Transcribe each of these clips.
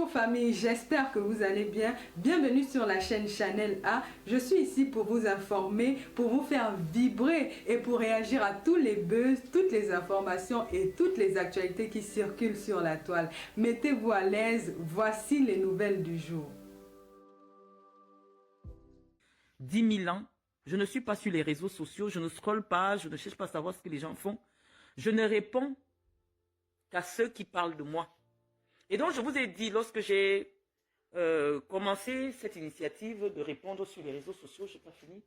Bonjour famille, j'espère que vous allez bien. Bienvenue sur la chaîne Chanel A. Je suis ici pour vous informer, pour vous faire vibrer et pour réagir à tous les buzz, toutes les informations et toutes les actualités qui circulent sur la toile. Mettez-vous à l'aise, voici les nouvelles du jour. 10 000 ans, je ne suis pas sur les réseaux sociaux, je ne scrolle pas, je ne cherche pas à savoir ce que les gens font. Je ne réponds qu'à ceux qui parlent de moi. Et donc, je vous ai dit, lorsque j'ai commencé cette initiative de répondre sur les réseaux sociaux, je n'ai pas fini.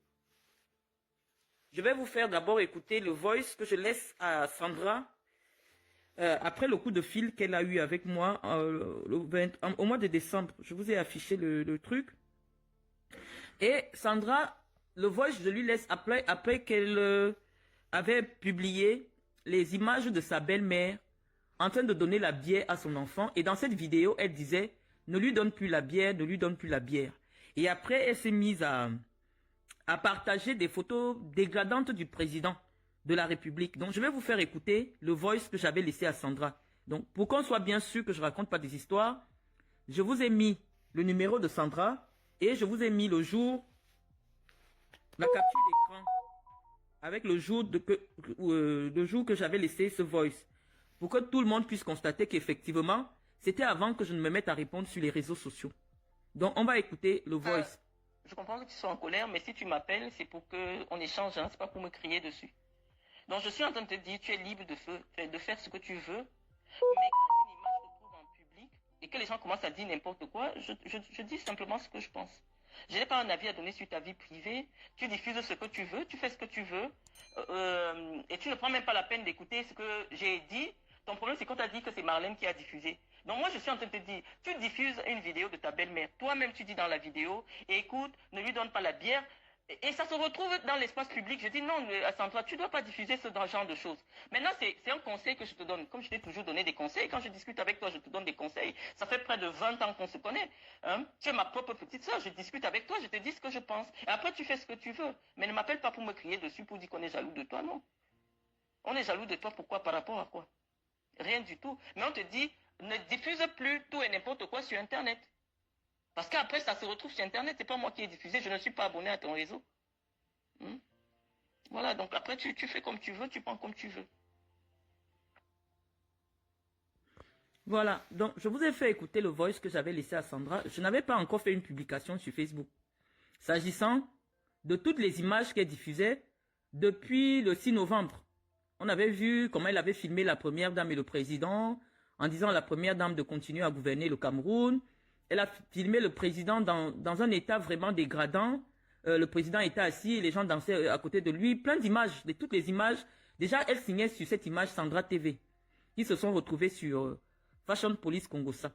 Je vais vous faire d'abord écouter le voice que je laisse à Sandra après le coup de fil qu'elle a eu avec moi au mois de décembre. Je vous ai affiché le truc. Et Sandra, le voice, je lui laisse après qu'elle avait publié les images de sa belle-mère en train de donner la bière à son enfant. Et dans cette vidéo, elle disait, ne lui donne plus la bière, ne lui donne plus la bière. Et après, elle s'est mise à partager des photos dégradantes du président de la République. Donc, je vais vous faire écouter le voice que j'avais laissé à Sandra. Donc, pour qu'on soit bien sûr que je raconte pas des histoires, je vous ai mis le numéro de Sandra et je vous ai mis le jour, la capture d'écran avec le jour que j'avais laissé ce voice. Pour que tout le monde puisse constater qu'effectivement, c'était avant que je ne me mette à répondre sur les réseaux sociaux. Donc, on va écouter le voice. Je comprends que tu sois en colère, mais si tu m'appelles, c'est pour qu'on échange, hein, c'est pas pour me crier dessus. Donc, je suis en train de te dire, tu es libre de faire ce que tu veux, mais quand une image se trouve en public et que les gens commencent à dire n'importe quoi, je dis simplement ce que je pense. Je n'ai pas un avis à donner sur ta vie privée. Tu diffuses ce que tu veux, tu fais ce que tu veux, et tu ne prends même pas la peine d'écouter ce que j'ai dit. Ton problème, c'est quand tu as dit que c'est Marlène qui a diffusé. Donc moi, je suis en train de te dire, tu diffuses une vidéo de ta belle-mère. Toi-même, tu dis dans la vidéo, écoute, ne lui donne pas la bière. Et ça se retrouve dans l'espace public. Je dis non, Sandra, tu ne dois pas diffuser ce genre de choses. Maintenant, c'est un conseil que je te donne. Comme je t'ai toujours donné des conseils, quand je discute avec toi, je te donne des conseils. Ça fait près de 20 ans qu'on se connaît. Hein? Tu es ma propre petite sœur, je discute avec toi, je te dis ce que je pense. Et après, tu fais ce que tu veux. Mais ne m'appelle pas pour me crier dessus, pour dire qu'on est jaloux de toi, non. On est jaloux de toi, pourquoi? Par rapport à quoi? Rien du tout. Mais on te dit, ne diffuse plus tout et n'importe quoi sur Internet. Parce qu'après, ça se retrouve sur Internet. C'est pas moi qui ai diffusé. Je ne suis pas abonné à ton réseau. Voilà. Donc après, tu fais comme tu veux. Tu prends comme tu veux. Voilà. Donc, je vous ai fait écouter le voice que j'avais laissé à Sandra. Je n'avais pas encore fait une publication sur Facebook. S'agissant de toutes les images qu'elle diffusait depuis le 6 novembre. On avait vu comment elle avait filmé la première dame et le président en disant à la première dame de continuer à gouverner le Cameroun. Elle a filmé le président dans un état vraiment dégradant. Le président était assis et les gens dansaient à côté de lui. Plein d'images, de toutes les images. Déjà, elle signait sur cette image Sandra TV qui se sont retrouvés sur Fashion Police Congossa.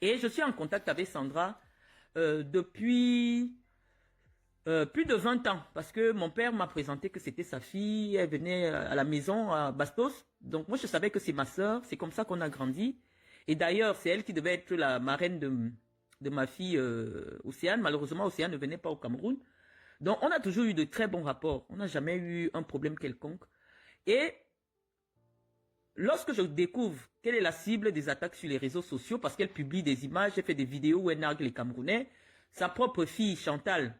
Et je suis en contact avec Sandra depuis plus de 20 ans, parce que mon père m'a présenté que c'était sa fille, elle venait à la maison à Bastos, donc moi je savais que c'est ma sœur, c'est comme ça qu'on a grandi, et d'ailleurs c'est elle qui devait être la marraine de ma fille Océane. Malheureusement Océane ne venait pas au Cameroun, donc on a toujours eu de très bons rapports, on n'a jamais eu un problème quelconque, et lorsque je découvre quelle est la cible des attaques sur les réseaux sociaux, parce qu'elle publie des images, elle fait des vidéos où elle nargue les Camerounais, sa propre fille Chantal,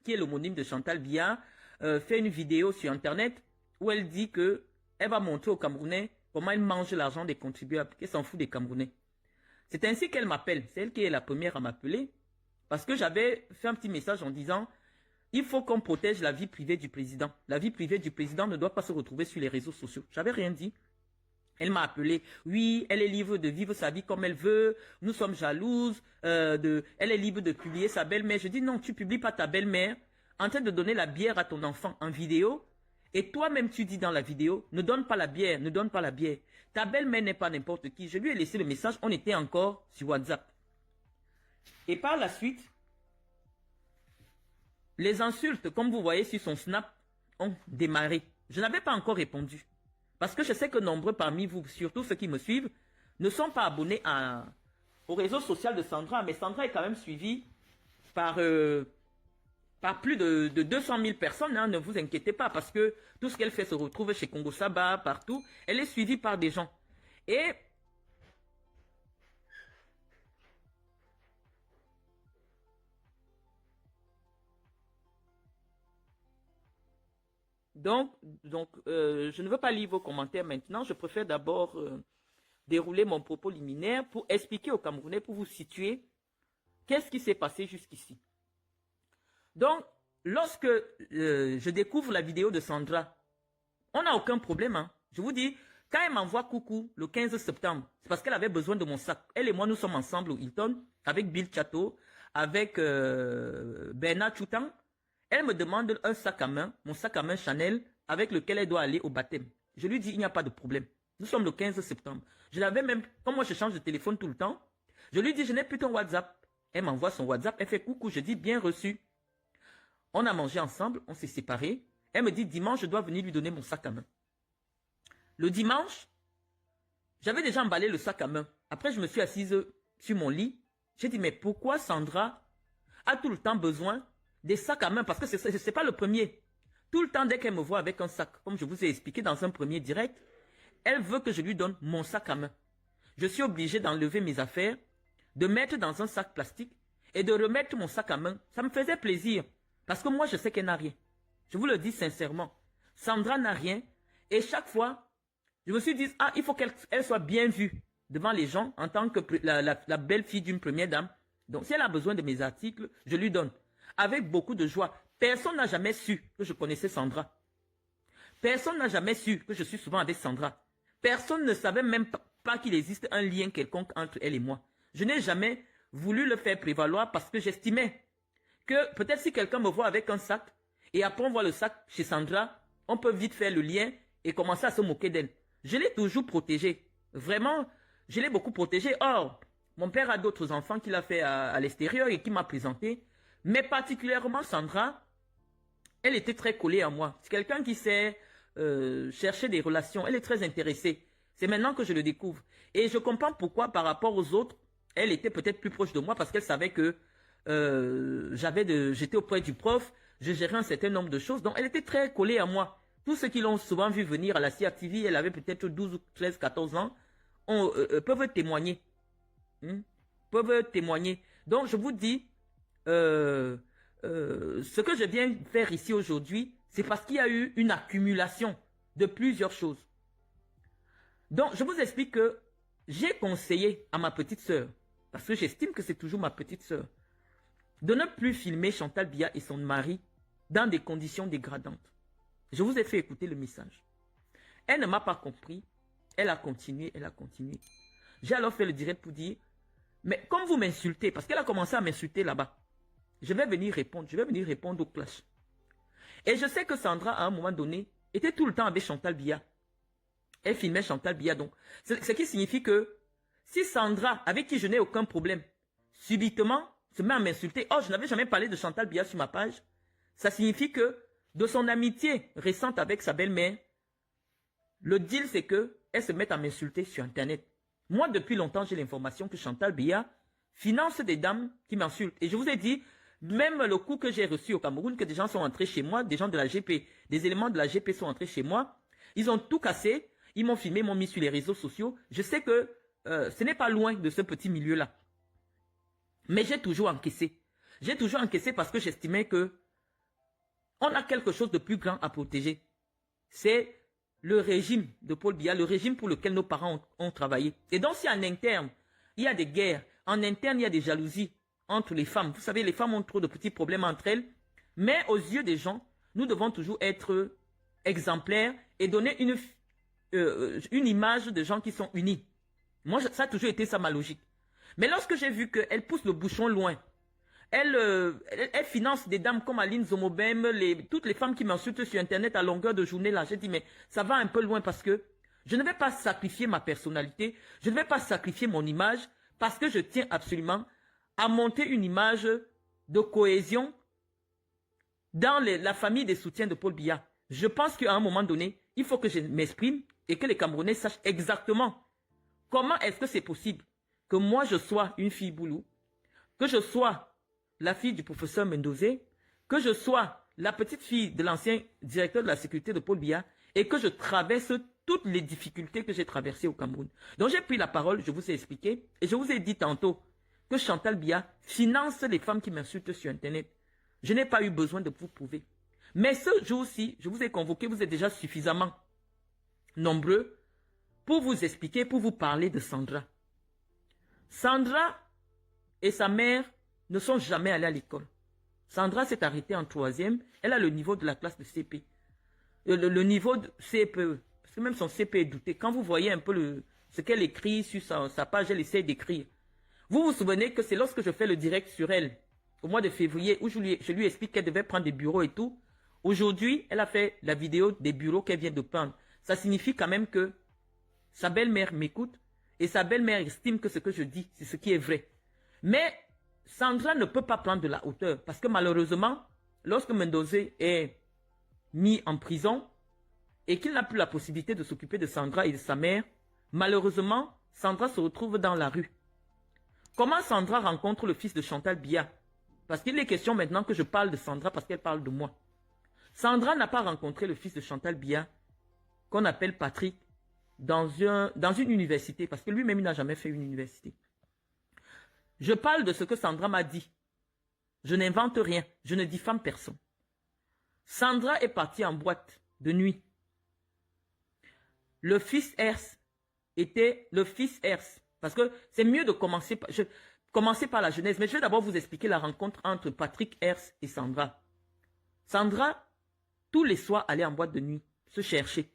qui est l'homonyme de Chantal Biya, fait une vidéo sur Internet où elle dit que elle va montrer aux Camerounais comment elle mange l'argent des contribuables, qu'elle s'en fout des Camerounais. C'est ainsi qu'elle m'appelle. C'est elle qui est la première à m'appeler parce que j'avais fait un petit message en disant il faut qu'on protège la vie privée du président. La vie privée du président ne doit pas se retrouver sur les réseaux sociaux. J'avais rien dit. Elle m'a appelé. Oui, elle est libre de vivre sa vie comme elle veut. Nous sommes jalouses. Elle est libre de publier sa belle-mère. Je dis non, tu publies pas ta belle-mère en train de donner la bière à ton enfant en vidéo. Et toi-même, tu dis dans la vidéo, ne donne pas la bière, ne donne pas la bière. Ta belle-mère n'est pas n'importe qui. Je lui ai laissé le message. On était encore sur WhatsApp. Et par la suite, les insultes, comme vous voyez sur son snap, ont démarré. Je n'avais pas encore répondu. Parce que je sais que nombreux parmi vous, surtout ceux qui me suivent, ne sont pas abonnés au réseau social de Sandra. Mais Sandra est quand même suivie par plus de 200 000 personnes. Hein, ne vous inquiétez pas, parce que tout ce qu'elle fait se retrouve chez Congo Saba, partout. Elle est suivie par des gens. Et Je ne veux pas lire vos commentaires maintenant. Je préfère d'abord dérouler mon propos liminaire pour expliquer aux Camerounais, pour vous situer qu'est-ce qui s'est passé jusqu'ici. Donc, lorsque je découvre la vidéo de Sandra, on n'a aucun problème. Hein. Je vous dis, quand elle m'envoie coucou le 15 septembre, c'est parce qu'elle avait besoin de mon sac. Elle et moi, nous sommes ensemble au Hilton, avec Bill Chateau, avec Bernard Choutan. Elle me demande un sac à main, mon sac à main Chanel, avec lequel elle doit aller au baptême. Je lui dis, il n'y a pas de problème. Nous sommes le 15 septembre. Je l'avais même, comme moi je change de téléphone tout le temps, je lui dis, je n'ai plus ton WhatsApp. Elle m'envoie son WhatsApp, elle fait coucou, je dis, bien reçu. On a mangé ensemble, on s'est séparés. Elle me dit, dimanche, je dois venir lui donner mon sac à main. Le dimanche, j'avais déjà emballé le sac à main. Après, je me suis assise sur mon lit. J'ai dit, mais pourquoi Sandra a tout le temps besoin des sacs à main? Parce que ce n'est pas le premier. Tout le temps, dès qu'elle me voit avec un sac, comme je vous ai expliqué dans un premier direct, elle veut que je lui donne mon sac à main. Je suis obligé d'enlever mes affaires, de mettre dans un sac plastique et de remettre mon sac à main. Ça me faisait plaisir. Parce que moi, je sais qu'elle n'a rien. Je vous le dis sincèrement. Sandra n'a rien. Et chaque fois, je me suis dit, ah, il faut qu'elle soit bien vue devant les gens en tant que la belle-fille d'une première dame. Donc, si elle a besoin de mes articles, je lui donne. Avec beaucoup de joie. Personne n'a jamais su que je connaissais Sandra. Personne n'a jamais su que je suis souvent avec Sandra. Personne ne savait même pas qu'il existe un lien quelconque entre elle et moi. Je n'ai jamais voulu le faire prévaloir parce que j'estimais que peut-être si quelqu'un me voit avec un sac et après on voit le sac chez Sandra, on peut vite faire le lien et commencer à se moquer d'elle. Je l'ai toujours protégée. Vraiment, je l'ai beaucoup protégée. Or, mon père a d'autres enfants qu'il a fait à l'extérieur et qui m'a présenté. Mais particulièrement Sandra, elle était très collée à moi. C'est quelqu'un qui sait chercher des relations. Elle est très intéressée. C'est maintenant que je le découvre. Et je comprends pourquoi par rapport aux autres, elle était peut-être plus proche de moi parce qu'elle savait que j'étais auprès du prof, je gérais un certain nombre de choses. Donc elle était très collée à moi. Tous ceux qui l'ont souvent vu venir à la CRTV, elle avait peut-être 12, 13, 14 ans, peuvent témoigner. Peuvent témoigner. Donc je vous dis, ce que je viens faire ici aujourd'hui, c'est parce qu'il y a eu une accumulation de plusieurs choses. Donc, je vous explique que j'ai conseillé à ma petite sœur, parce que j'estime que c'est toujours ma petite sœur, de ne plus filmer Chantal Biya et son mari dans des conditions dégradantes. Je vous ai fait écouter le message. Elle ne m'a pas compris. Elle a continué, elle a continué. J'ai alors fait le direct pour dire, mais comme vous m'insultez, parce qu'elle a commencé à m'insulter là-bas, je vais venir répondre au clash. Et je sais que Sandra, à un moment donné, était tout le temps avec Chantal Biya. Elle filmait Chantal Biya. Donc, ce qui signifie que si Sandra, avec qui je n'ai aucun problème, subitement se met à m'insulter, oh, je n'avais jamais parlé de Chantal Biya sur ma page, ça signifie que de son amitié récente avec sa belle-mère, le deal c'est qu'elle se met à m'insulter sur Internet. Moi, depuis longtemps, j'ai l'information que Chantal Biya finance des dames qui m'insultent. Et je vous ai dit, même le coup que j'ai reçu au Cameroun, que des gens sont entrés chez moi, des gens de la GP, des éléments de la GP sont entrés chez moi, ils ont tout cassé, ils m'ont filmé, m'ont mis sur les réseaux sociaux. Je sais que ce n'est pas loin de ce petit milieu-là. Mais j'ai toujours encaissé. J'ai toujours encaissé parce que j'estimais que on a quelque chose de plus grand à protéger. C'est le régime de Paul Biya, le régime pour lequel nos parents ont travaillé. Et donc si en interne, il y a des guerres, en interne, il y a des jalousies entre les femmes. Vous savez, les femmes ont trop de petits problèmes entre elles. Mais aux yeux des gens, nous devons toujours être exemplaires et donner une image de gens qui sont unis. Moi, ça a toujours été ça ma logique. Mais lorsque j'ai vu qu'elle pousse le bouchon loin, elle finance des dames comme Aline Zomobem, toutes les femmes qui m'insultent sur Internet à longueur de journée, là, j'ai dit, mais ça va un peu loin parce que je ne vais pas sacrifier ma personnalité, je ne vais pas sacrifier mon image parce que je tiens absolument à monter une image de cohésion dans la famille des soutiens de Paul Biya. Je pense qu'à un moment donné, il faut que je m'exprime et que les Camerounais sachent exactement comment est-ce que c'est possible que moi je sois une fille boulou, que je sois la fille du professeur Mendozé, que je sois la petite fille de l'ancien directeur de la sécurité de Paul Biya et que je traverse toutes les difficultés que j'ai traversées au Cameroun. Donc j'ai pris la parole, je vous ai expliqué et je vous ai dit tantôt que Chantal Biya finance les femmes qui m'insultent sur Internet. Je n'ai pas eu besoin de vous prouver. Mais ce jour-ci, je vous ai convoqué, vous êtes déjà suffisamment nombreux pour vous expliquer, pour vous parler de Sandra. Sandra et sa mère ne sont jamais allées à l'école. Sandra s'est arrêtée en 3e. Elle a le niveau de la classe de CP. Le niveau de CPE. Parce que même son CP est douté. Quand vous voyez un peu ce qu'elle écrit sur sa page, elle essaie d'écrire. Vous vous souvenez que c'est lorsque je fais le direct sur elle, au mois de février, où je lui explique qu'elle devait prendre des bureaux et tout. Aujourd'hui, elle a fait la vidéo des bureaux qu'elle vient de prendre. Ça signifie quand même que sa belle-mère m'écoute et sa belle-mère estime que ce que je dis, c'est ce qui est vrai. Mais Sandra ne peut pas prendre de la hauteur parce que malheureusement, lorsque Mendoza est mis en prison et qu'il n'a plus la possibilité de s'occuper de Sandra et de sa mère, malheureusement, Sandra se retrouve dans la rue. Comment Sandra rencontre le fils de Chantal Biya? Parce qu'il est question maintenant que je parle de Sandra parce qu'elle parle de moi. Sandra n'a pas rencontré le fils de Chantal Biya, qu'on appelle Patrick, dans une université, parce que lui-même, il n'a jamais fait une université. Je parle de ce que Sandra m'a dit. Je n'invente rien, je ne diffame personne. Sandra est partie en boîte de nuit. Le fils Hers était le fils Hers, parce que c'est mieux de commencer par la jeunesse, mais je vais d'abord vous expliquer la rencontre entre Patrick Hers et Sandra. Sandra, tous les soirs, allait en boîte de nuit, se chercher.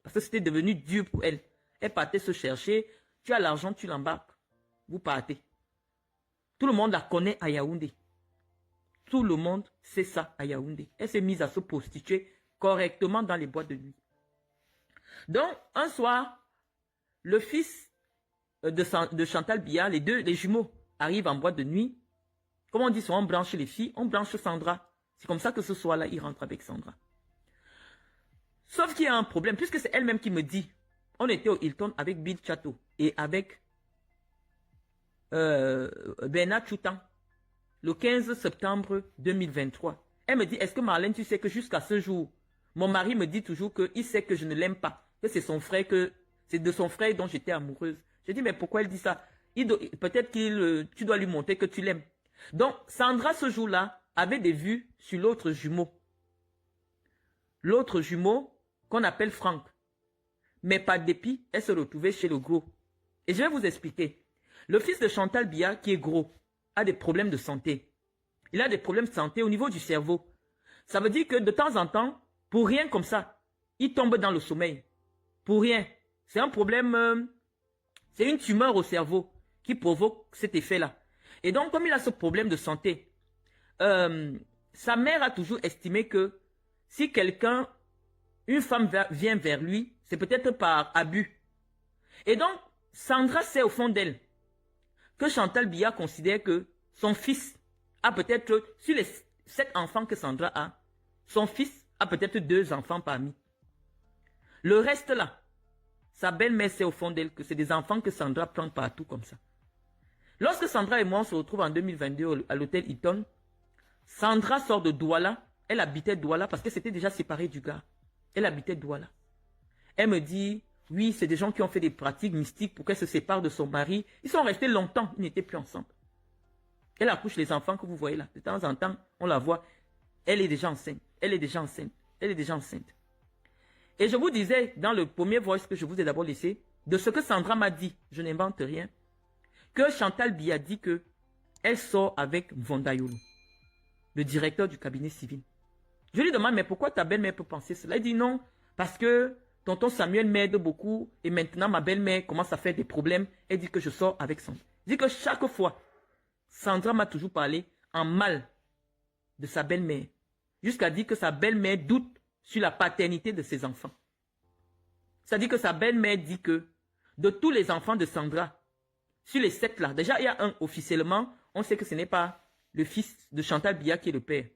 Parce que c'était devenu dur pour elle. Elle partait se chercher. Tu as l'argent, tu l'embarques. Vous partez. Tout le monde la connaît à Yaoundé. Tout le monde sait ça à Yaoundé. Elle s'est mise à se prostituer correctement dans les boîtes de nuit. Donc, un soir, le fils de Chantal Biya, les jumeaux, arrivent en boîte de nuit. Comme on dit, on branche les filles, on branche Sandra. C'est comme ça que ce soir-là, il rentre avec Sandra. Sauf qu'il y a un problème, puisque c'est elle-même qui me dit, on était au Hilton avec Bill Chateau et avec Bernard Choutan, le 15 septembre 2023. Elle me dit, est-ce que Marlène, tu sais que jusqu'à ce jour, mon mari me dit toujours qu'il sait que je ne l'aime pas, que c'est son frère, que c'est de son frère dont j'étais amoureuse. Je dis, mais pourquoi elle dit ça? Peut-être que tu dois lui montrer que tu l'aimes. Donc, Sandra, ce jour-là, avait des vues sur l'autre jumeau. L'autre jumeau qu'on appelle Franck. Mais par dépit, elle se retrouvait chez le gros. Et je vais vous expliquer. Le fils de Chantal Biya, qui est gros, a des problèmes de santé. Il a des problèmes de santé au niveau du cerveau. Ça veut dire que de temps en temps, pour rien comme ça, il tombe dans le sommeil. Pour rien. C'est un problème, c'est une tumeur au cerveau qui provoque cet effet-là. Et donc, comme il a ce problème de santé, sa mère a toujours estimé que si une femme vient vers lui, c'est peut-être par abus. Et donc, Sandra sait au fond d'elle que Chantal Biya considère que son fils a peut-être, sur les 7 enfants que Sandra a, son fils a peut-être 2 enfants parmi. Le reste là, sa belle-mère sait au fond d'elle que c'est des enfants que Sandra prend partout comme ça. Lorsque Sandra et moi on se retrouvent en 2022 à l'hôtel Hilton, Sandra sort de Douala. Elle habitait Douala parce que c'était déjà séparé du gars. Elle habitait Douala. Elle me dit, oui, c'est des gens qui ont fait des pratiques mystiques pour qu'elle se sépare de son mari. Ils sont restés longtemps, ils n'étaient plus ensemble. Elle accouche les enfants que vous voyez là. De temps en temps, on la voit. Elle est déjà enceinte. Elle est déjà enceinte. Elle est déjà enceinte. Et je vous disais, dans le premier voice que je vous ai d'abord laissé, de ce que Sandra m'a dit, je n'invente rien, que Chantal Biya dit que elle sort avec Vondayolo, le directeur du cabinet civil. Je lui demande, mais pourquoi ta belle-mère peut penser cela? Elle dit non, parce que tonton Samuel m'aide beaucoup et maintenant ma belle-mère commence à faire des problèmes. Elle dit que je sors avec Sandra. Elle dit que chaque fois, Sandra m'a toujours parlé en mal de sa belle-mère, jusqu'à dire que sa belle-mère doute sur la paternité de ses enfants. C'est-à-dire que sa belle-mère dit que de tous les enfants de Sandra, sur les 7 là, déjà il y a un officiellement, on sait que ce n'est pas le fils de Chantal Biya qui est le père.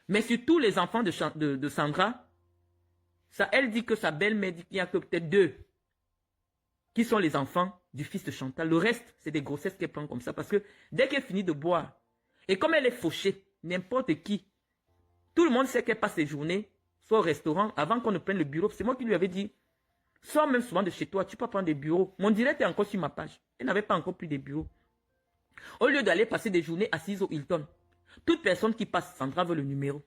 Mais sur tous les enfants de Sandra, ça, elle dit que sa belle-mère dit qu'il n'y a que peut-être 2 qui sont les enfants du fils de Chantal. Le reste, c'est des grossesses qu'elle prend comme ça. Parce que dès qu'elle finit de boire, et comme elle est fauchée, n'importe qui, tout le monde sait qu'elle passe ses journées, soit au restaurant, avant qu'on ne prenne le bureau. C'est moi qui lui avais dit, sors même souvent de chez toi, tu peux prendre des bureaux. Mon direct est encore sur ma page. Elle n'avait pas encore pris des bureaux. Au lieu d'aller passer des journées assises au Hilton, toute personne qui passe, Sandra veut le numéro.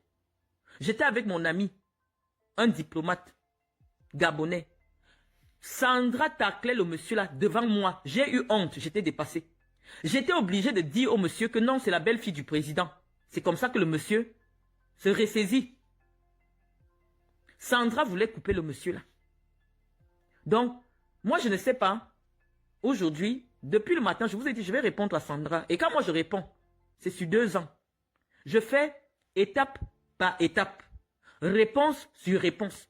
J'étais avec mon ami, un diplomate gabonais. Sandra taclait le monsieur là devant moi. J'ai eu honte, j'étais dépassé. J'étais obligé de dire au monsieur que non, c'est la belle-fille du président. C'est comme ça que le monsieur se ressaisit. Sandra voulait couper le monsieur là. Donc, moi je ne sais pas. Aujourd'hui, depuis le matin, je vous ai dit, je vais répondre à Sandra. Et quand moi je réponds, c'est sur 2 ans. Je fais étape par étape. Réponse sur réponse.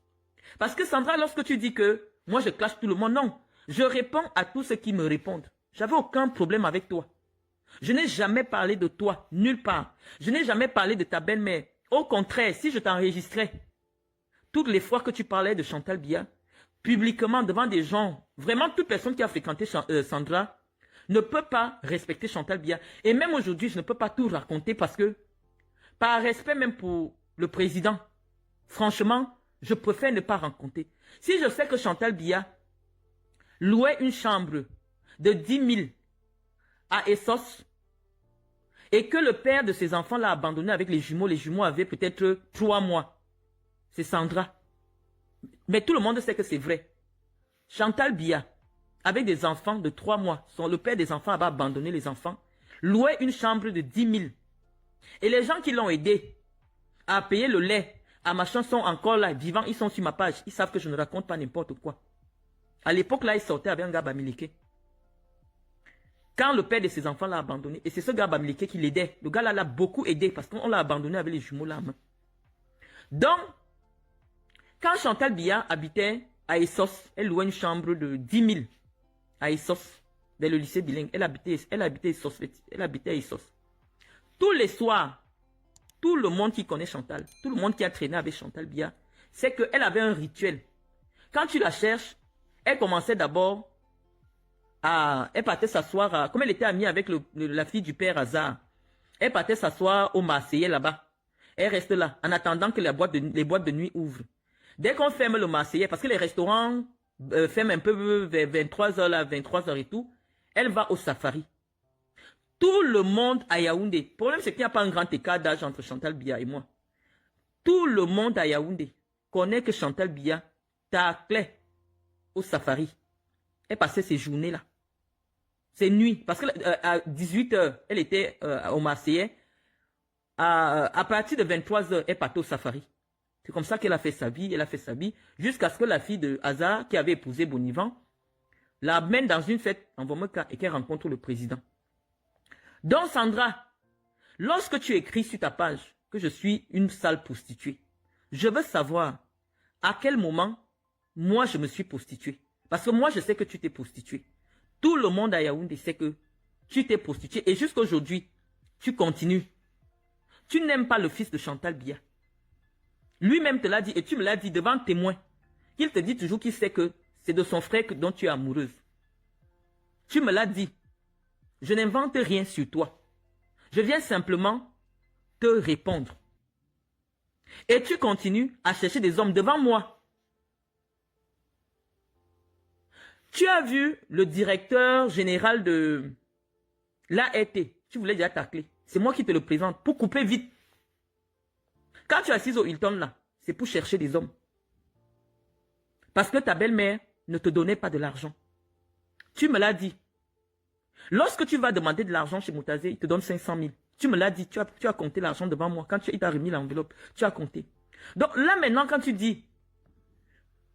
Parce que Sandra, lorsque tu dis que moi je clash tout le monde, non. Je réponds à tous ceux qui me répondent. J'avais aucun problème avec toi. Je n'ai jamais parlé de toi, nulle part. Je n'ai jamais parlé de ta belle-mère. Au contraire, si je t'enregistrais, toutes les fois que tu parlais de Chantal Biya, publiquement devant des gens, vraiment toute personne qui a fréquenté Sandra, ne peut pas respecter Chantal Biya. Et même aujourd'hui, je ne peux pas tout raconter parce que, par respect même pour le président, franchement, je préfère ne pas raconter. Si je sais que Chantal Biya louait une chambre de 10 000 à Essos et que le père de ses enfants l'a abandonné avec les jumeaux avaient peut-être 3 mois, c'est Sandra. Mais tout le monde sait que c'est vrai. Chantal Biya, avec des enfants de 3 mois, le père des enfants avait abandonné les enfants, louait une chambre de 10 000. Et les gens qui l'ont aidé à payer le lait, à machin, sont encore là, vivants, ils sont sur ma page. Ils savent que je ne raconte pas n'importe quoi. À l'époque, là, il sortait avec un gars bamiliqué. Quand le père de ses enfants l'a abandonné, et c'est ce gars bamiliqué qui l'aidait, le gars là l'a beaucoup aidé parce qu'on l'a abandonné avec les jumeaux là à main. Donc, quand Chantal Biya habitait à Essos, elle louait une chambre de 10 000 à Essos, vers le lycée bilingue. Elle habitait à Essos. Tous les soirs, tout le monde qui connaît Chantal, tout le monde qui a traîné avec Chantal Biya, c'est qu'elle avait un rituel. Quand tu la cherches, elle commençait d'abord elle partait s'asseoir, comme elle était amie avec la fille du père Hazard, elle partait s'asseoir au Marseillais là-bas. Elle reste là, en attendant que les boîtes de nuit ouvrent. Dès qu'on ferme le Marseillais, parce que les restaurants ferment un peu vers 23h, là, 23h et tout, elle va au safari. Tout le monde à Yaoundé, le problème c'est qu'il n'y a pas un grand écart d'âge entre Chantal Biya et moi. Tout le monde à Yaoundé connaît que Chantal Biya taclait au safari. Elle passait ses journées là. Ces nuits, parce qu'à 18h, elle était au Marseillais. À partir de 23h, elle partait au safari. C'est comme ça qu'elle a fait sa vie, jusqu'à ce que la fille de Hazard, qui avait épousé Bonivan, la mène dans une fête en Vomeka et qu'elle rencontre le président. Donc Sandra, lorsque tu écris sur ta page que je suis une sale prostituée, je veux savoir à quel moment moi je me suis prostituée. Parce que moi je sais que tu t'es prostituée. Tout le monde à Yaoundé sait que tu t'es prostituée et jusqu'à aujourd'hui, tu continues. Tu n'aimes pas le fils de Chantal Biya. Lui-même te l'a dit et tu me l'as dit devant témoin. Il te dit toujours qu'il sait que c'est de son frère dont tu es amoureuse. Tu me l'as dit. Je n'invente rien sur toi. Je viens simplement te répondre. Et tu continues à chercher des hommes devant moi. Tu as vu le directeur général de l'ART. Tu voulais déjà tacler. C'est moi qui te le présente pour couper vite. Quand tu es assise au Hilton là, c'est pour chercher des hommes. Parce que ta belle-mère ne te donnait pas de l'argent. Tu me l'as dit. Lorsque tu vas demander de l'argent chez Moutazé, il te donne 500 000. Tu me l'as dit, tu as compté l'argent devant moi. Quand il t'a remis l'enveloppe, tu as compté. Donc là maintenant, quand tu dis,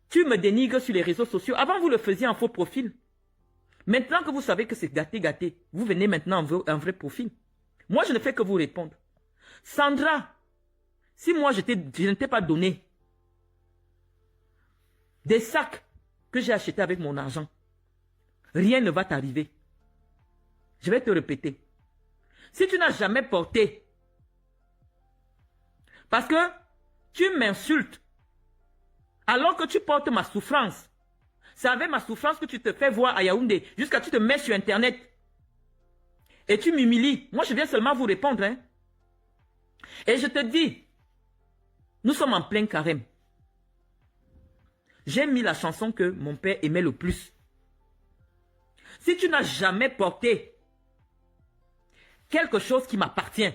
tu me dénigres sur les réseaux sociaux. Avant, vous le faisiez en faux profil. Maintenant que vous savez que c'est gâté, vous venez maintenant en vrai profil. Moi, je ne fais que vous répondre. Sandra, si moi je ne t'ai pas donné des sacs que j'ai achetés avec mon argent, rien ne va t'arriver. Je vais te répéter. Si tu n'as jamais porté, parce que tu m'insultes, alors que tu portes ma souffrance, c'est avec ma souffrance que tu te fais voir à Yaoundé, jusqu'à ce que tu te mets sur Internet. Et tu m'humilies. Moi, je viens seulement vous répondre. Hein. Et je te dis, nous sommes en plein carême. J'ai mis la chanson que mon père aimait le plus. Si tu n'as jamais porté quelque chose qui m'appartient,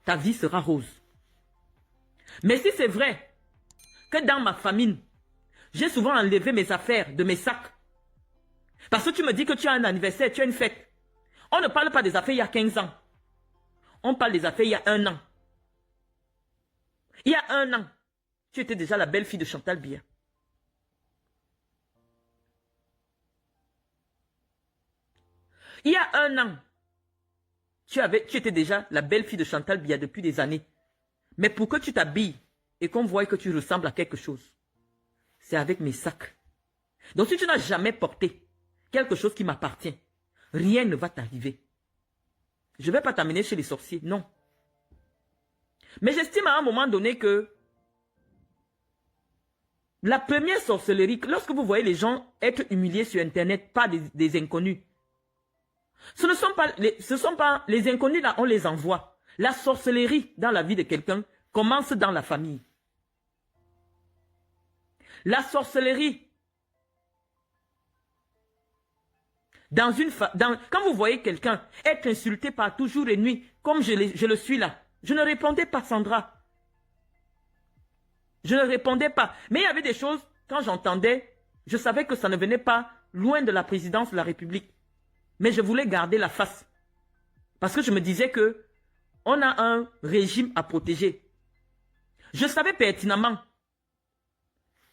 ta vie sera rose. Mais si c'est vrai que dans ma famille, j'ai souvent enlevé mes affaires de mes sacs, parce que tu me dis que tu as un anniversaire, tu as une fête. On ne parle pas des affaires il y a 15 ans. On parle des affaires il y a 1 an. Il y a 1 an, tu étais déjà la belle-fille de Chantal Biya. Il y a 1 an, tu étais déjà la belle-fille de Chantal Biya depuis des années. Mais pour que tu t'habilles et qu'on voie que tu ressembles à quelque chose, c'est avec mes sacs. Donc si tu n'as jamais porté quelque chose qui m'appartient, rien ne va t'arriver. Je ne vais pas t'amener chez les sorciers, non. Mais j'estime à un moment donné que la première sorcellerie, lorsque vous voyez les gens être humiliés sur Internet par des inconnus, ce ne sont pas les inconnus là, on les envoie. La sorcellerie dans la vie de quelqu'un commence dans la famille. La sorcellerie, quand vous voyez quelqu'un être insulté par jour et nuit, comme je le suis là, je ne répondais pas, Sandra. Je ne répondais pas. Mais il y avait des choses, quand j'entendais, je savais que ça ne venait pas loin de la présidence de la République. Mais je voulais garder la face. Parce que je me disais que on a un régime à protéger. Je savais pertinemment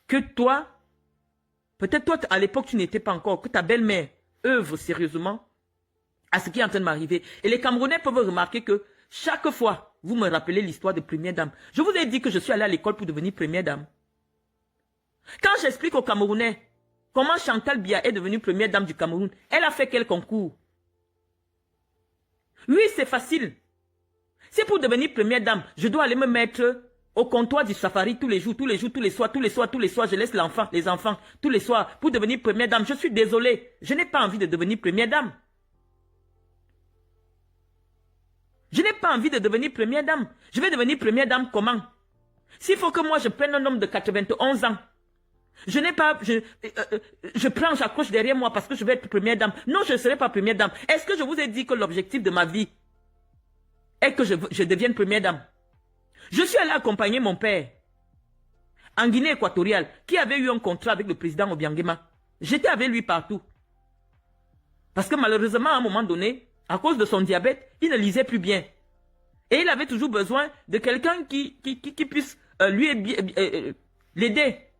que toi, peut-être toi, à l'époque, tu n'étais pas encore, que ta belle-mère œuvre sérieusement à ce qui est en train de m'arriver. Et les Camerounais peuvent remarquer que chaque fois, vous me rappelez l'histoire de Première Dame. Je vous ai dit que je suis allé à l'école pour devenir Première Dame. Quand j'explique aux Camerounais comment Chantal Biya est devenue Première Dame du Cameroun, elle a fait quel concours? Oui, c'est facile. Si pour devenir Première Dame, je dois aller me mettre au comptoir du safari tous les jours, tous les soirs, je laisse les enfants, tous les soirs, pour devenir Première Dame. Je suis désolé, je n'ai pas envie de devenir Première Dame. Je n'ai pas envie de devenir Première Dame. Je vais devenir Première Dame comment? S'il faut que moi je prenne un homme de 91 ans, j'accroche derrière moi parce que je vais être Première Dame. Non, je ne serai pas Première Dame. Est-ce que je vous ai dit que l'objectif de ma vie est que je devienne Première Dame? Je suis allé accompagner mon père en Guinée équatoriale qui avait eu un contrat avec le président Obiangema. J'étais avec lui partout. Parce que malheureusement, à un moment donné, à cause de son diabète, il ne lisait plus bien. Et il avait toujours besoin de quelqu'un qui puisse l'aider,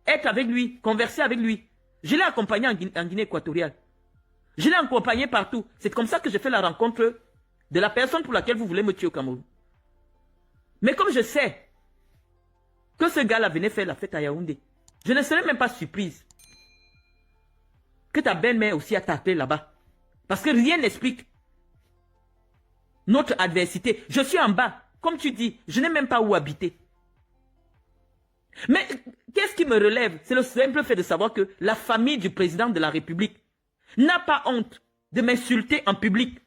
être avec lui, converser avec lui. Je l'ai accompagné en Guinée équatoriale. Je l'ai accompagné partout. C'est comme ça que j'ai fait la rencontre de la personne pour laquelle vous voulez me tuer au Cameroun. Mais comme je sais que ce gars-là venait faire la fête à Yaoundé, je ne serais même pas surprise que ta belle-mère aussi a tapé là-bas. Parce que rien n'explique notre adversité. Je suis en bas. Comme tu dis, je n'ai même pas où habiter. Mais qu'est-ce qui me relève? C'est le simple fait de savoir que la famille du président de la République n'a pas honte de m'insulter en public.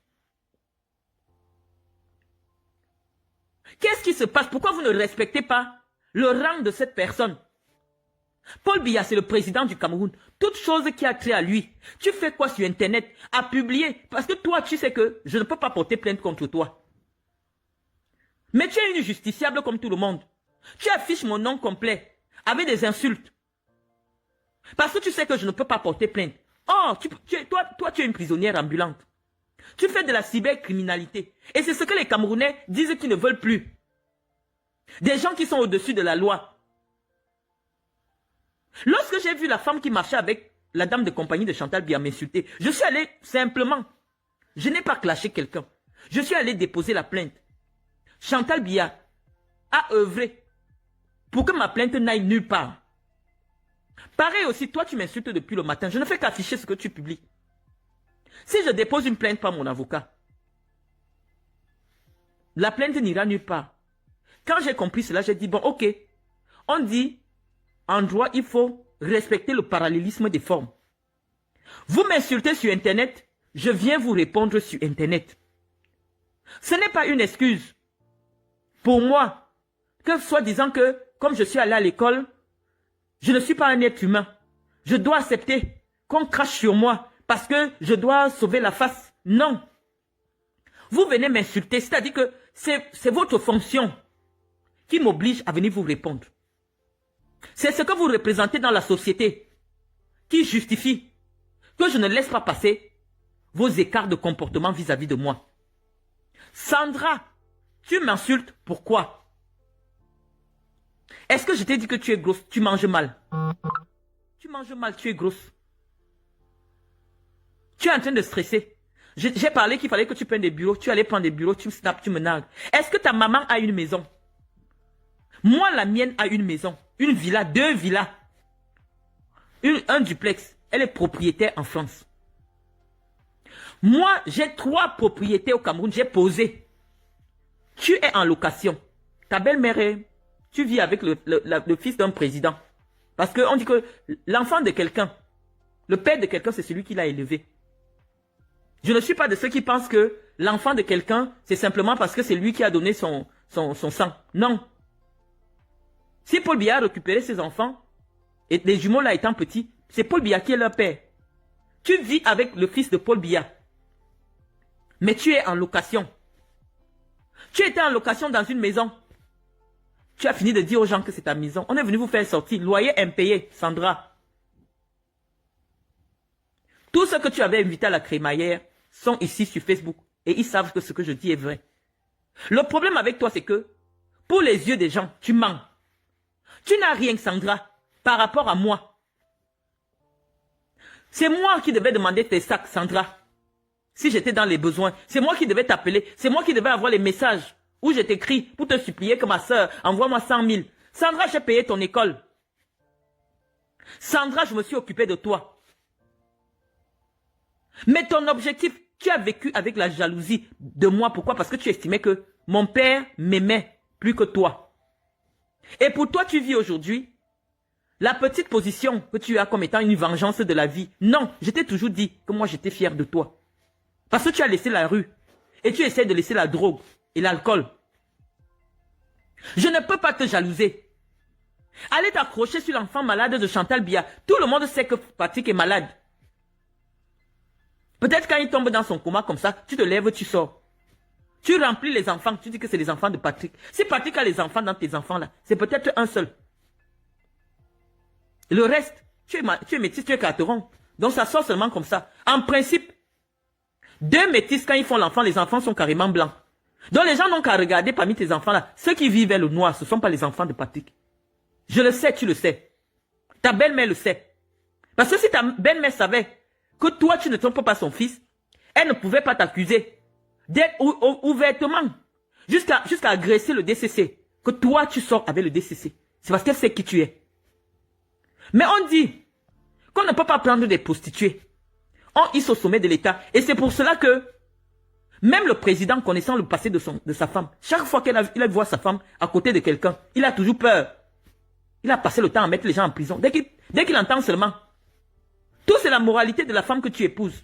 Qu'est-ce qui se passe? Pourquoi vous ne respectez pas le rang de cette personne? Paul Biya, c'est le président du Cameroun. Toute chose qui a trait à lui. Tu fais quoi sur Internet? À publier. Parce que toi, tu sais que je ne peux pas porter plainte contre toi. Mais tu es une justiciable comme tout le monde. Tu affiches mon nom complet avec des insultes. Parce que tu sais que je ne peux pas porter plainte. Oh, toi, tu es une prisonnière ambulante. Tu fais de la cybercriminalité. Et c'est ce que les Camerounais disent qu'ils ne veulent plus. Des gens qui sont au-dessus de la loi. Lorsque j'ai vu la femme qui marchait avec la dame de compagnie de Chantal Biya m'insulter, je suis allé simplement. Je n'ai pas clashé quelqu'un. Je suis allé déposer la plainte. Chantal Biya a œuvré pour que ma plainte n'aille nulle part. Pareil aussi, toi tu m'insultes depuis le matin. Je ne fais qu'afficher ce que tu publies. Si je dépose une plainte par mon avocat, la plainte n'ira nulle part. Quand j'ai compris cela, j'ai dit, bon, ok, on dit, en droit, il faut respecter le parallélisme des formes. Vous m'insultez sur Internet, je viens vous répondre sur Internet. Ce n'est pas une excuse pour moi, que soi-disant que, comme je suis allé à l'école, je ne suis pas un être humain. Je dois accepter qu'on crache sur moi parce que je dois sauver la face. Non. Vous venez m'insulter, c'est-à-dire que c'est votre fonction qui m'oblige à venir vous répondre. C'est ce que vous représentez dans la société qui justifie que je ne laisse pas passer vos écarts de comportement vis-à-vis de moi. Sandra, tu m'insultes, pourquoi? Est-ce que je t'ai dit que tu es grosse? Tu manges mal. Tu manges mal, tu es grosse. Tu es en train de stresser. J'ai parlé qu'il fallait que tu prennes des bureaux. Tu allais prendre des bureaux, tu me snaps, tu me nargues. Est-ce que ta maman a une maison? Moi, la mienne a une maison. Une villa, 2 villas. Un duplex. Elle est propriétaire en France. Moi, j'ai 3 propriétés au Cameroun. J'ai posé. Tu es en location. Ta belle-mère est... Tu vis avec le fils d'un président. Parce qu'on dit que l'enfant de quelqu'un, le père de quelqu'un, c'est celui qui l'a élevé. Je ne suis pas de ceux qui pensent que l'enfant de quelqu'un, c'est simplement parce que c'est lui qui a donné son sang. Non. Si Paul Biya a récupéré ses enfants, et les jumeaux là étant petits, c'est Paul Biya qui est leur père. Tu vis avec le fils de Paul Biya. Mais tu es en location. Tu étais en location dans une maison. Tu as fini de dire aux gens que c'est ta maison. On est venu vous faire sortir. Loyer impayé, Sandra. Tous ceux que tu avais invités à la crémaillère sont ici sur Facebook. Et ils savent que ce que je dis est vrai. Le problème avec toi, c'est que, pour les yeux des gens, tu mens. Tu n'as rien, Sandra, par rapport à moi. C'est moi qui devais demander tes sacs, Sandra. Si j'étais dans les besoins, c'est moi qui devais t'appeler. C'est moi qui devais avoir les messages où je t'écris pour te supplier que ma soeur envoie-moi 100 000. Sandra, j'ai payé ton école. Sandra, je me suis occupé de toi. Mais ton objectif, tu as vécu avec la jalousie de moi. Pourquoi? Parce que tu estimais que mon père m'aimait plus que toi. Et pour toi, tu vis aujourd'hui la petite position que tu as comme étant une vengeance de la vie. Non, je t'ai toujours dit que moi, j'étais fier de toi. Parce que tu as laissé la rue et tu essaies de laisser la drogue et l'alcool. Je ne peux pas te jalouser. Allez t'accrocher sur l'enfant malade de Chantal Biya. Tout le monde sait que Patrick est malade. Peut-être quand il tombe dans son coma comme ça, tu te lèves, tu sors. Tu remplis les enfants, tu dis que c'est les enfants de Patrick. Si Patrick a les enfants dans tes enfants là, c'est peut-être un seul. Le reste, tu es métis, tu es carteron. Donc ça sort seulement comme ça. En principe, 2 métis, quand ils font l'enfant, les enfants sont carrément blancs. Donc les gens n'ont qu'à regarder parmi tes enfants là. Ceux qui vivent le noir, ce ne sont pas les enfants de Patrick. Je le sais, tu le sais. Ta belle-mère le sait. Parce que si ta belle-mère savait que toi, tu ne trompes pas son fils, elle ne pouvait pas t'accuser d'être ouvertement jusqu'à agresser le DCC. Que toi, tu sors avec le DCC. C'est parce qu'elle sait qui tu es. Mais on dit qu'on ne peut pas prendre des prostituées. On hisse au sommet de l'État. Et c'est pour cela que même le président, connaissant le passé de sa femme, chaque fois qu'il voit sa femme à côté de quelqu'un, il a toujours peur. Il a passé le temps à mettre les gens en prison. Dès qu'il entend seulement. Tout c'est la moralité de la femme que tu épouses.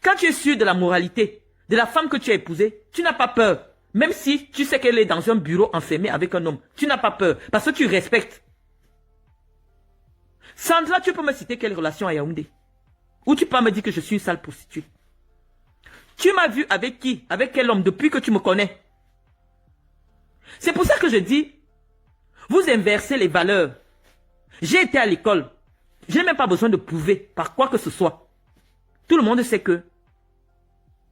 Quand tu es sûr de la moralité de la femme que tu as épousée, tu n'as pas peur. Même si tu sais qu'elle est dans un bureau enfermé avec un homme, tu n'as pas peur. Parce que tu respectes. Sandra, tu peux me citer quelle relation à Yaoundé? Ou tu peux me dire que je suis une sale prostituée? Tu m'as vu avec qui? Avec quel homme depuis que tu me connais? C'est pour ça que je dis, vous inversez les valeurs. J'ai été à l'école. Je n'ai même pas besoin de prouver par quoi que ce soit. Tout le monde sait que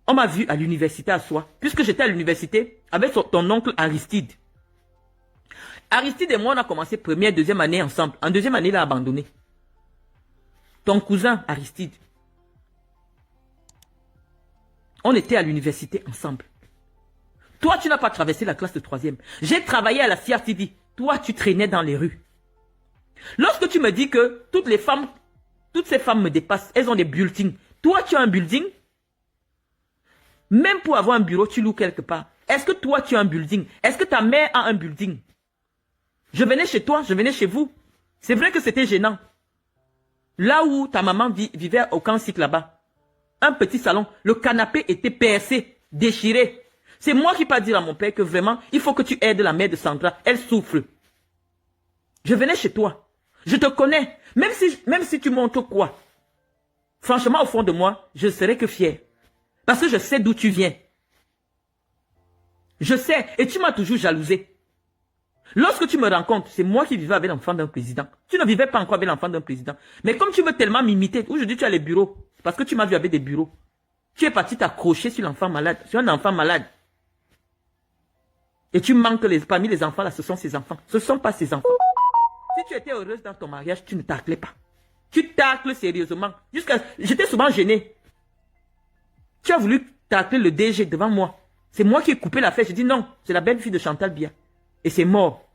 on m'a vu à l'université à soi. Puisque j'étais à l'université avec ton oncle Aristide. Aristide et moi, on a commencé première, deuxième année ensemble. En deuxième année, il a abandonné. Ton cousin Aristide. On était à l'université ensemble. Toi, tu n'as pas traversé la classe de troisième. J'ai travaillé à la CRTV. Toi, tu traînais dans les rues. Lorsque tu me dis que toutes ces femmes me dépassent, elles ont des buildings. Toi, tu as un building. Même pour avoir un bureau, tu loues quelque part. Est-ce que toi, tu as un building? Est-ce que ta mère a un building? Je venais chez toi, je venais chez vous. C'est vrai que c'était gênant. Là où ta maman vivait au camp cycle là-bas. Un petit salon, le canapé était percé, déchiré. C'est moi qui pas dire à mon père que vraiment, il faut que tu aides la mère de Sandra. Elle souffre. Je venais chez toi. Je te connais. Même si tu montres quoi. Franchement, au fond de moi, je ne serais que fier. Parce que je sais d'où tu viens. Je sais. Et tu m'as toujours jalousé. Lorsque tu me rencontres, c'est moi qui vivais avec l'enfant d'un président. Tu ne vivais pas encore avec l'enfant d'un président. Mais comme tu veux tellement m'imiter, aujourd'hui tu as les bureaux. Parce que tu m'as vu avec des bureaux. Tu es parti t'accrocher sur l'enfant malade, sur un enfant malade. Et tu manques parmi les enfants là, ce sont ses enfants. Ce ne sont pas ses enfants. Si tu étais heureuse dans ton mariage, tu ne taclais pas. Tu tacles sérieusement. J'étais souvent gêné. Tu as voulu tacler le DG devant moi. C'est moi qui ai coupé la fête. Je dis non, c'est la belle fille de Chantal Biya. Et c'est mort.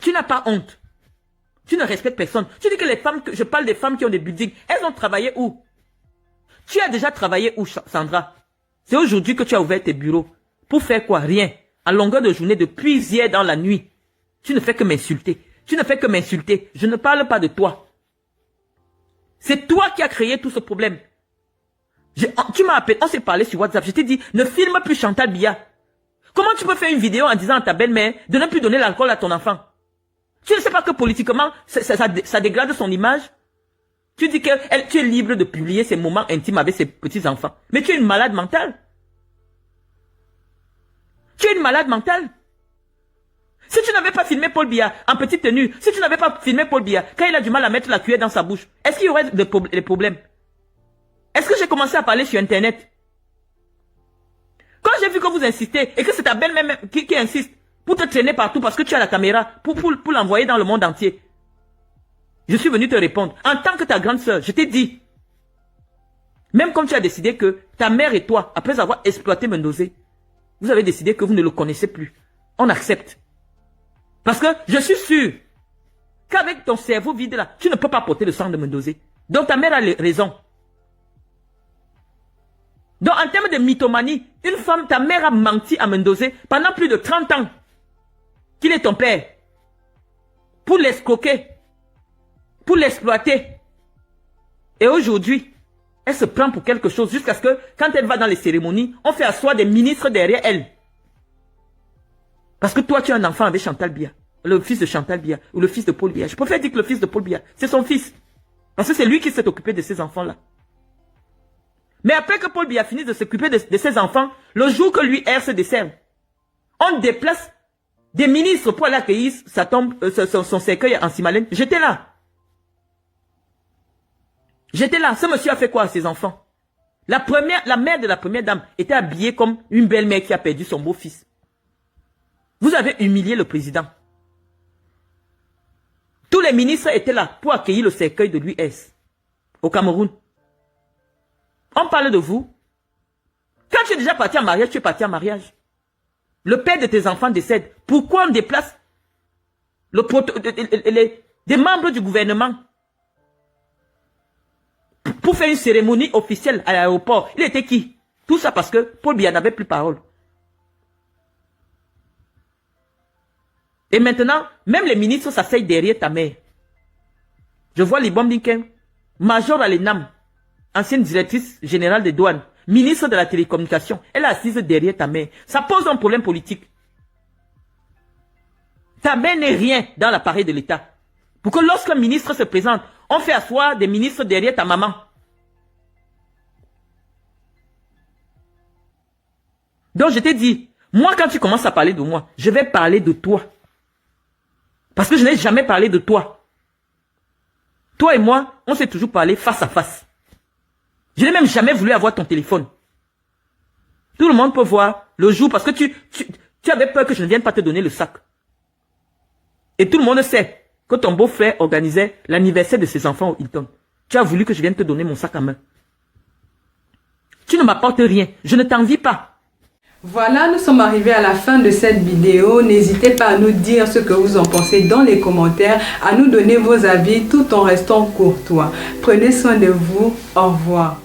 Tu n'as pas honte. Tu ne respectes personne. Tu dis que les femmes, je parle des femmes qui ont des buildings. Elles ont travaillé où? Tu as déjà travaillé où, Sandra? C'est aujourd'hui que tu as ouvert tes bureaux. Pour faire quoi? Rien. À longueur de journée, depuis hier dans la nuit. Tu ne fais que m'insulter. Tu ne fais que m'insulter. Je ne parle pas de toi. C'est toi qui as créé tout ce problème. Tu m'as appelé, on s'est parlé sur WhatsApp. Je t'ai dit, ne filme plus Chantal Biya. Comment tu peux faire une vidéo en disant à ta belle-mère de ne plus donner l'alcool à ton enfant? Tu ne sais pas que politiquement, ça dégrade son image? Tu dis que tu es libre de publier ses moments intimes avec ses petits-enfants. Mais tu es une malade mentale. Tu es une malade mentale. Si tu n'avais pas filmé Paul Biya en petite tenue, si tu n'avais pas filmé Paul Biya quand il a du mal à mettre la cuillère dans sa bouche, est-ce qu'il y aurait des problèmes? Est-ce que j'ai commencé à parler sur Internet? Quand j'ai vu que vous insistez et que c'est ta belle-mère qui insiste pour te traîner partout parce que tu as la caméra, pour l'envoyer dans le monde entier, je suis venu te répondre. En tant que ta grande sœur, je t'ai dit, même comme tu as décidé que ta mère et toi, après avoir exploité Mendozé, vous avez décidé que vous ne le connaissez plus. On accepte. Parce que je suis sûr qu'avec ton cerveau vide là, tu ne peux pas porter le sang de Mendozé. Donc ta mère a raison. Donc en termes de mythomanie, une femme, ta mère a menti à Mendozé pendant plus de 30 ans qu'il est ton père. Pour l'escroquer. Pour l'exploiter. Et aujourd'hui, elle se prend pour quelque chose jusqu'à ce que quand elle va dans les cérémonies, on fait asseoir des ministres derrière elle. Parce que toi, tu es un enfant avec Chantal Biya. Le fils de Chantal Biya. Ou le fils de Paul Biya. Je préfère dire que le fils de Paul Biya, c'est son fils. Parce que c'est lui qui s'est occupé de ces enfants-là. Mais après que Paul Biya finisse de s'occuper de ses enfants, le jour que lui, R se décerne, on déplace des ministres pour aller accueillir son cercueil en Simalène. J'étais là. J'étais là. Ce monsieur a fait quoi à ses enfants? La mère de la première dame était habillée comme une belle-mère qui a perdu son beau-fils. Vous avez humilié le président. Tous les ministres étaient là pour accueillir le cercueil de l'US au Cameroun. On parle de vous. Quand tu es déjà parti en mariage, tu es parti en mariage. Le père de tes enfants décède. Pourquoi on déplace des membres du gouvernement pour faire une cérémonie officielle à l'aéroport? Il était qui? Tout ça parce que Paul Biya n'avait plus parole. Et maintenant, même les ministres s'asseyent derrière ta mère. Je vois Libom Dinken, major à l'ENAM, ancienne directrice générale des douanes, ministre de la télécommunication, elle est assise derrière ta mère. Ça pose un problème politique. Ta mère n'est rien dans l'appareil de l'État. Pour que lorsqu'un ministre se présente, on fait asseoir des ministres derrière ta maman. Donc je t'ai dit, moi quand tu commences à parler de moi, je vais parler de toi. Parce que je n'ai jamais parlé de toi. Toi et moi, on s'est toujours parlé face à face. Je n'ai même jamais voulu avoir ton téléphone. Tout le monde peut voir le jour parce que tu avais peur que je ne vienne pas te donner le sac. Et tout le monde sait que ton beau-frère organisait l'anniversaire de ses enfants au Hilton. Tu as voulu que je vienne te donner mon sac à main. Tu ne m'apportes rien. Je ne t'envie pas. Voilà, nous sommes arrivés à la fin de cette vidéo. N'hésitez pas à nous dire ce que vous en pensez dans les commentaires, à nous donner vos avis tout en restant courtois. Prenez soin de vous. Au revoir.